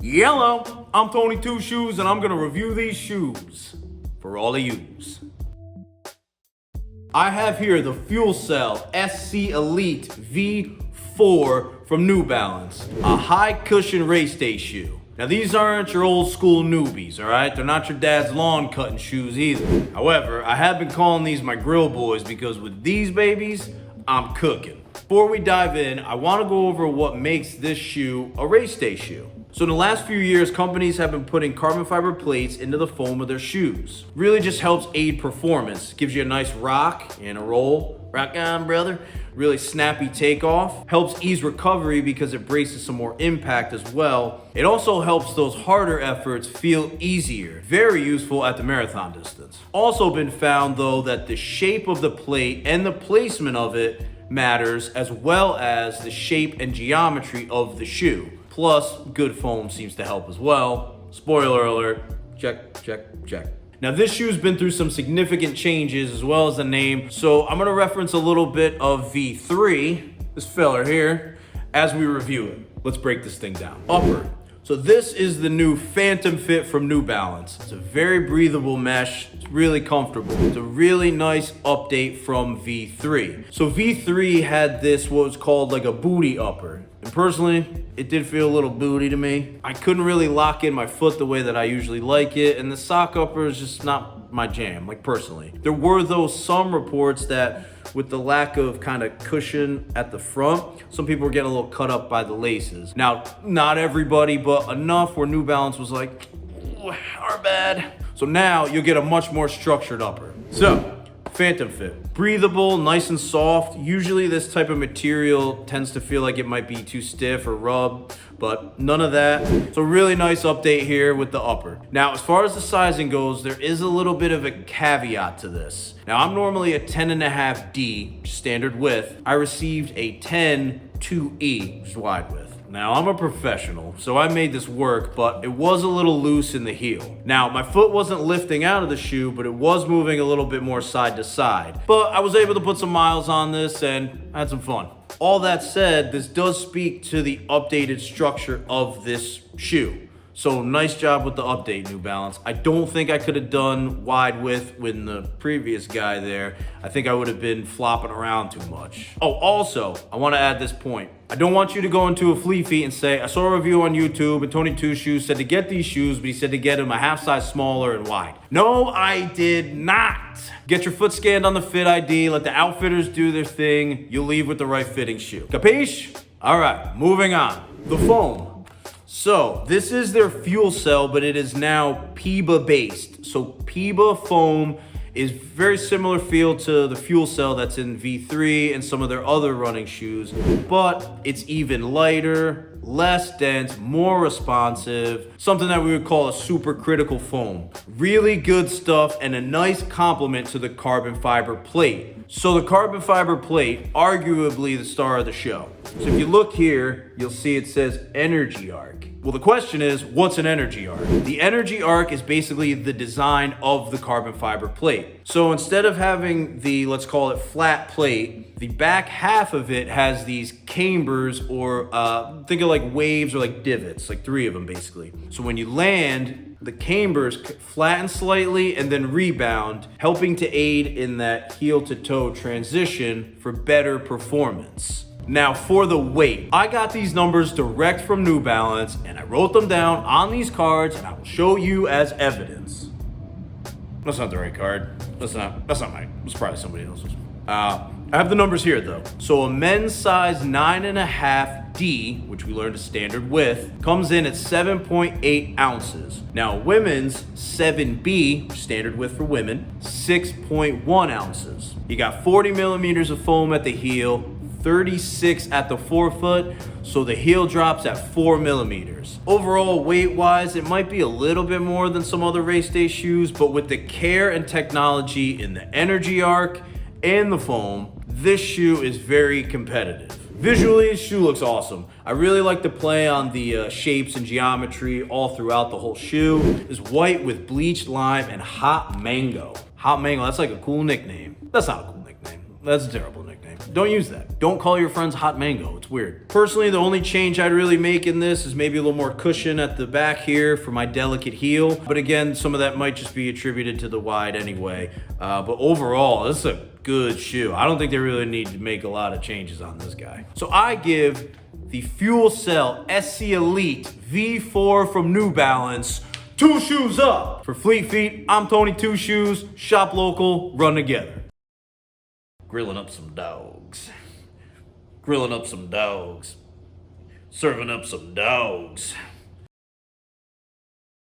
Yellow, I'm Tony Two Shoes and I'm gonna review these shoes for all of yous. I have here the FuelCell SC Elite V4 from New Balance, a high cushion race day shoe. Now these aren't your old school newbies, all right? They're not your dad's lawn cutting shoes either. However, I have been calling these my grill boys because with these babies, I'm cooking. Before we dive in, I wanna go over what makes this shoe a race day shoe. So in the last few years, companies have been putting carbon fiber plates into the foam of their shoes. Really just helps aid performance. Gives you a nice rock and a roll. Rock on, brother. Really snappy takeoff. Helps ease recovery because it braces some more impact as well. It also helps those harder efforts feel easier. Very useful at the marathon distance. Also been found though that the shape of the plate and the placement of it matters, as well as the shape and geometry of the shoe. Plus, good foam seems to help as well. Spoiler alert, check, check, check. Now this shoe's been through some significant changes as well as the name, so I'm gonna reference a little bit of V3, this fella here, as we review it. Let's break this thing down. Upper. So this is the new Fantom Fit from New Balance. It's a very breathable mesh. It's really comfortable. It's a really nice update from V3. So V3 had this, what was called like a booty upper. And personally, it did feel a little booty to me. I couldn't really lock in my foot the way that I usually like it, and the sock upper is just not my jam, like personally. There were though some reports that with the lack of kind of cushion at the front, some people were getting a little cut up by the laces. Now, not everybody, but enough where New Balance was like, our bad. So now you'll get a much more structured upper. So, Fantom Fit. Breathable, nice and soft. Usually this type of material tends to feel like it might be too stiff or rubbed, but none of that. So really nice update here with the upper. Now, as far as the sizing goes, there is a little bit of a caveat to this. Now, I'm normally a 10.5D, standard width. I received a 10 2E, which is wide width. Now, I'm a professional, so I made this work, but it was a little loose in the heel. Now, my foot wasn't lifting out of the shoe, but it was moving a little bit more side to side. But I was able to put some miles on this and I had some fun. All that said, this does speak to the updated structure of this shoe. So nice job with the update, New Balance. I don't think I could have done wide width with the previous guy there. I think I would have been flopping around too much. Oh, also, I want to add this point. I don't want you to go into a Flea Feet and say, I saw a review on YouTube and Tony Two Shoes said to get these shoes, but he said to get them a half size smaller and wide. No, I did not. Get your foot scanned on the Fit ID, let the outfitters do their thing. You'll leave with the right fitting shoe. Capiche? All right, moving on. The foam. So this is their FuelCell, but it is now Peba based. So Peba foam is very similar feel to the FuelCell that's in V3 and some of their other running shoes, but it's even lighter, less dense, more responsive, something that we would call a supercritical foam. Really good stuff and a nice complement to the carbon fiber plate. So the carbon fiber plate, arguably the star of the show. So if you look here, you'll see it says energy arc. Well, the question is, what's an energy arc? The energy arc is basically the design of the carbon fiber plate. So instead of having the, let's call it flat plate, the back half of it has these cambers or think of like waves or like divots, like 3 of them basically. So when you land, the cambers flatten slightly and then rebound, helping to aid in that heel to toe transition for better performance. Now for the weight, I got these numbers direct from New Balance and I wrote them down on these cards and I will show you as evidence. That's not the right card. That's not mine. It's probably somebody else's. I have the numbers here though. So a men's size 9.5D, which we learned is standard width, comes in at 7.8 ounces. Now women's 7B, standard width for women, 6.1 ounces. You got 40 millimeters of foam at the heel, 36 at the forefoot, so the heel drops at 4 millimeters. Overall, weight-wise, it might be a little bit more than some other race day shoes, but with the care and technology in the energy arc and the foam, this shoe is very competitive. Visually, the shoe looks awesome. I really like the play on the shapes and geometry all throughout the whole shoe. It's white with bleached lime and hot mango. Hot mango, that's like a cool nickname. That's not a cool nickname. That's a terrible nickname. Don't use that. Don't call your friends Hot Mango. It's weird. Personally, the only change I'd really make in this is maybe a little more cushion at the back here for my delicate heel. But again, some of that might just be attributed to the wide anyway. But overall, this is a good shoe. I don't think they really need to make a lot of changes on this guy. So I give the FuelCell SC Elite V4 from New Balance 2 shoes up. For Fleet Feet, I'm Tony 2 Shoes. Shop local, run together. Grilling up some dogs. Grilling up some dogs. Serving up some dogs.